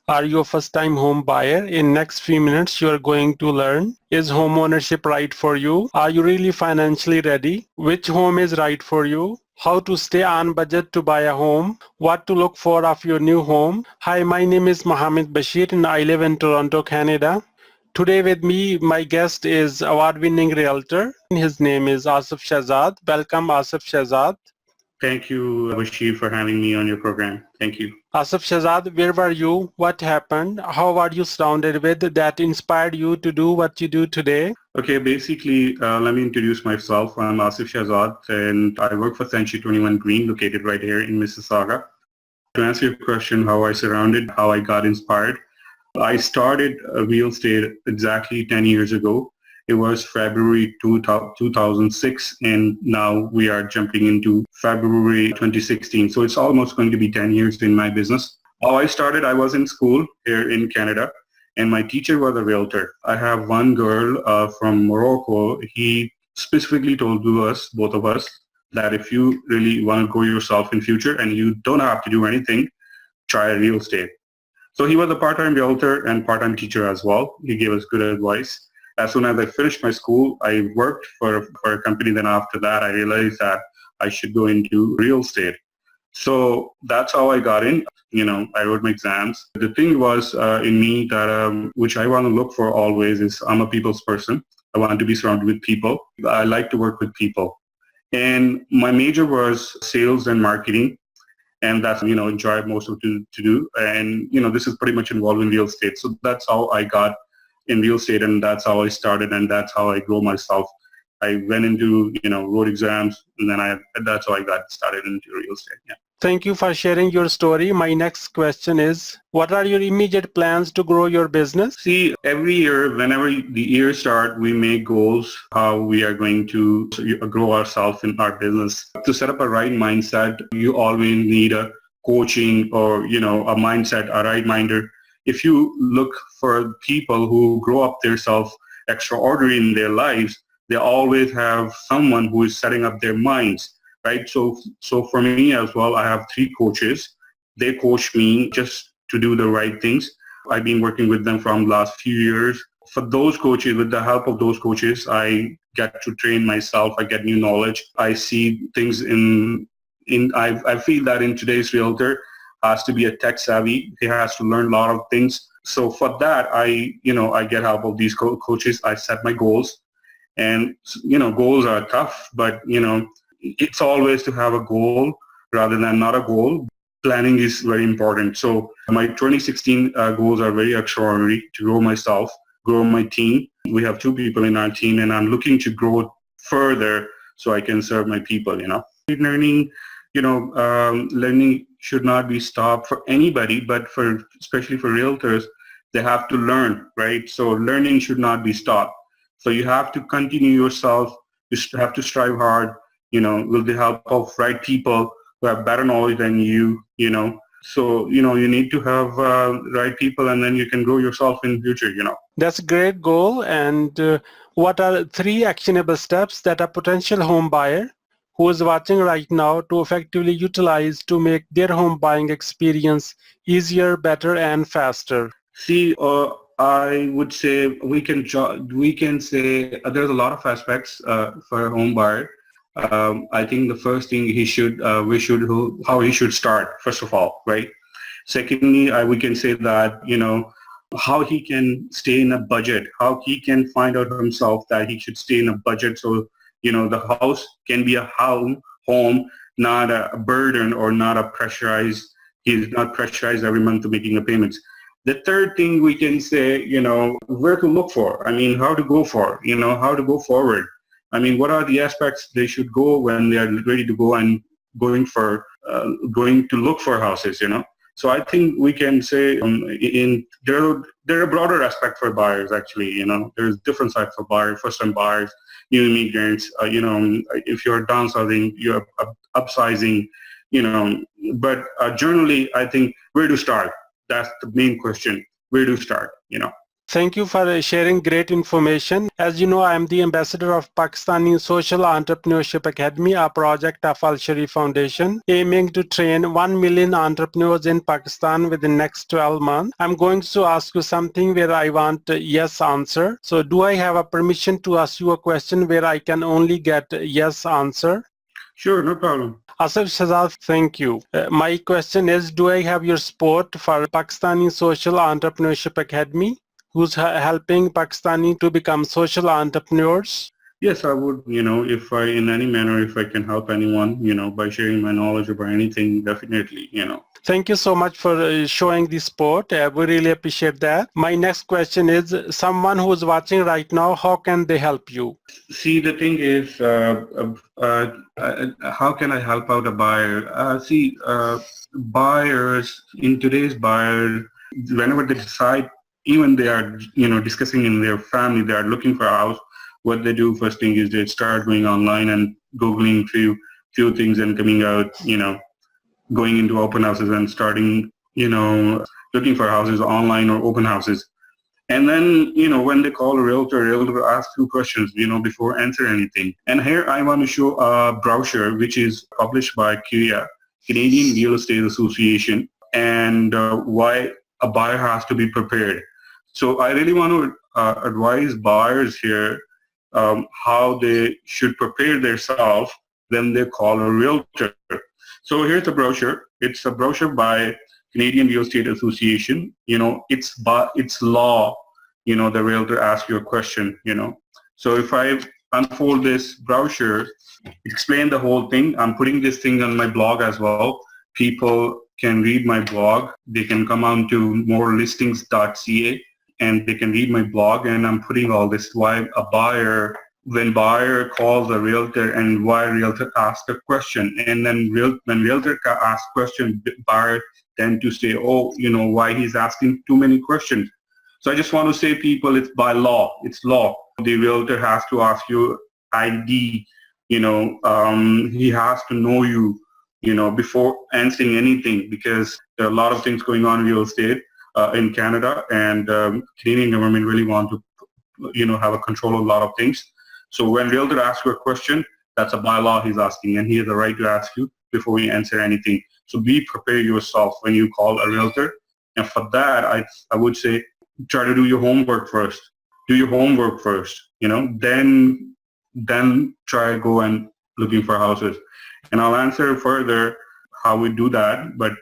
Are you a first-time home buyer? In next few minutes, you are going to learn, is home ownership right for you? Are you really financially ready? Which home is right for you? How to stay on budget to buy a home? What to look for of your new home? Hi, my name is Mohammed Bashir and I live in Toronto, Canada. Today with me, my guest is award-winning realtor. His name is Asif Shahzad. Welcome, Asif Shahzad. Thank you, Bashir, for having me on your program. Thank you. Asif Shahzad, where were you? What happened? How are you surrounded with that inspired you to do what you do today? Okay, basically, let me introduce myself. I'm Asif Shahzad, and I work for Century 21 Green, located right here in Mississauga. To answer your question, how I surrounded, how I got inspired, I started real estate exactly 10 years ago. It was February 2006, and now we are jumping into February 2016. So it's almost going to be 10 years in my business. How I started, I was in school here in Canada, and my teacher was a realtor. I have one girl from Morocco. He specifically told us, both of us, that if you really want to grow yourself in future and you don't have to do anything, try real estate. So he was a part-time realtor and part-time teacher as well. He gave us good advice. As soon as I finished my school, I worked for a company. Then after that, I realized that I should go into real estate. So that's how I got in. I wrote my exams. The thing was in me that which I want to look for always is I'm a people's person. I want to be surrounded with people. I like to work with people. And my major was sales and marketing. And that's, enjoy most of to do. And, this is pretty much involved in real estate. So that's how I got in real estate, and that's how I started, and that's how I grow myself. I went into, wrote exams, and then that's how I got started into real estate. Yeah. Thank you for sharing your story. My next question is, what are your immediate plans to grow your business? See, every year, whenever the year starts, we make goals, how we are going to grow ourselves in our business. To set up a right mindset, you always need a coaching or, a mindset, a right minder. If you look for people who grow up themselves extraordinary in their lives, they always have someone who is setting up their minds, right? So for me as well, I have 3 coaches. They coach me just to do the right things. I've been working with them from the last few years. For those coaches, with the help of those coaches, I get to train myself. I get new knowledge. I see things I feel that in today's realtor, has to be a tech savvy. He has to learn a lot of things. So for that, I get help of these coaches. I set my goals, and goals are tough, but it's always to have a goal rather than not a goal. Planning is very important. So my 2016 goals are very extraordinary: to grow myself, grow my team. We have 2 people in our team, and I'm looking to grow further so I can serve my people. Learning, learning should not be stopped for anybody, but especially for realtors, they have to learn, right? So learning should not be stopped. So you have to continue yourself. You have to strive hard, with the help of right people who have better knowledge than you, So, you need to have right people, and then you can grow yourself in the future, That's a great goal. And what are 3 actionable steps that a potential home buyer who is watching right now to effectively utilize to make their home buying experience easier, better, and faster? See, I would say we can say there's a lot of aspects for a home buyer. I think the first thing how he should start, first of all, right? Secondly, we can say that, how he can stay in a budget, how he can find out himself that he should stay in a budget. So, the house can be a home, not a burden or not a pressurized. He's not pressurized every month to making the payments. The third thing we can say, where to look for. I mean, how to go for, how to go forward. I mean, what are the aspects they should go when they are ready to go and going to look for houses, So I think we can say there are broader aspects for buyers, actually. There's different types of buyers: first-time buyers, new immigrants. If you're downsizing, you're upsizing. But generally, I think where to start. That's the main question. Where to start? Thank you for sharing great information. As you know, I am the ambassador of Pakistani Social Entrepreneurship Academy, a project of Al Sharif Foundation, aiming to train 1 million entrepreneurs in Pakistan within next 12 months. I'm going to ask you something where I want a yes answer. So do I have a permission to ask you a question where I can only get a yes answer? Sure, no problem. Asif Shahzad, thank you. My question is, do I have your support for Pakistani Social Entrepreneurship Academy, who's helping Pakistani to become social entrepreneurs? Yes, I would, if I, in any manner, if I can help anyone, by sharing my knowledge about anything, definitely. Thank you so much for showing the support. We really appreciate that. My next question is, someone who's watching right now, how can they help you? See, the thing is, how can I help out a buyer? Buyers, in today's buyer, whenever they decide, even they are, discussing in their family, they are looking for a house, what they do first thing is they start going online and Googling few things and coming out, going into open houses and starting, looking for houses online or open houses. And then, when they call a realtor asks two questions, before answer anything. And here I want to show a brochure which is published by CREA, Canadian Real Estate Association, and why a buyer has to be prepared. So I really want to advise buyers here how they should prepare themselves when they call a realtor. So here's the brochure. It's a brochure by Canadian Real Estate Association. It's law, the realtor asks you a question, So if I unfold this brochure, explain the whole thing, I'm putting this thing on my blog as well. People can read my blog. They can come on to morelistings.ca and they can read my blog, and I'm putting all this why a buyer, when buyer calls a realtor and why realtor asks a question. And then when realtor asks question, buyer tend to say, why he's asking too many questions. So I just want to say people, it's by law, it's law. The realtor has to ask you ID, he has to know you, before answering anything, because there are a lot of things going on in real estate in Canada, and Canadian government really want to, have a control of a lot of things. So when realtor asks you a question, that's a bylaw he's asking, and he has the right to ask you before you answer anything. So be prepared yourself when you call a realtor. And for that, I would say try to do your homework first. Do your homework first, then try go and looking for houses. And I'll answer further how we do that. But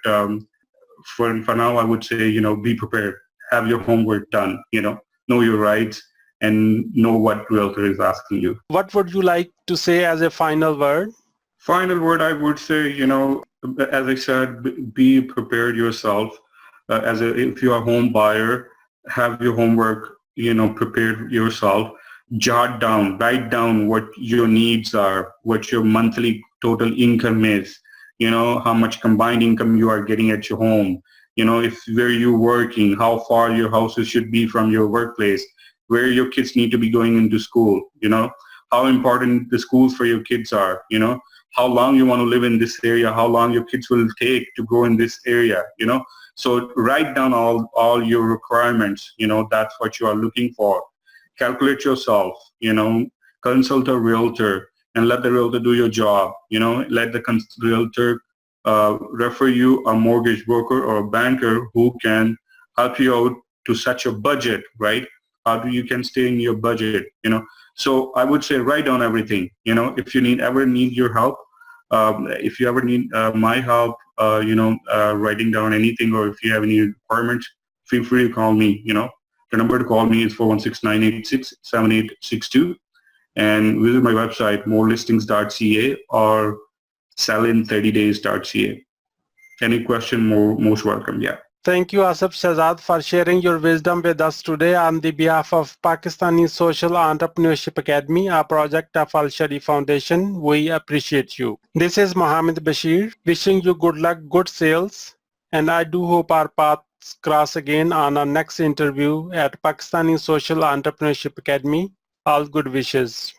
for now, I would say, be prepared. Have your homework done, know your rights and know what realtor is asking you. What would you like to say as a final word? Final word, I would say, as I said, be prepared yourself. If you're a home buyer, have your homework, prepared yourself. Write down what your needs are, what your monthly total income is, how much combined income you are getting at your home, if where you're working, how far your houses should be from your workplace, where your kids need to be going into school, how important the schools for your kids are, how long you want to live in this area, how long your kids will take to go in this area, So write down all your requirements, that's what you are looking for. Calculate yourself, consult a realtor and let the realtor do your job, let the realtor refer you a mortgage broker or a banker who can help you out to set your budget, right? How do you can stay in your budget, So I would say write down everything, if you ever need your help, if you ever need my help, writing down anything, or if you have any requirements, feel free to call me, The number to call me is 416-986-7862, and visit my website, morelistings.ca or sellin30days.ca. Any question, most welcome, yeah. Thank you, Asif Shahzad, for sharing your wisdom with us today on the behalf of Pakistani Social Entrepreneurship Academy, a project of Al Sharif Foundation. We appreciate you. This is Mohammed Bashir, wishing you good luck, good sales, and I do hope our paths cross again on our next interview at Pakistani Social Entrepreneurship Academy. All good wishes.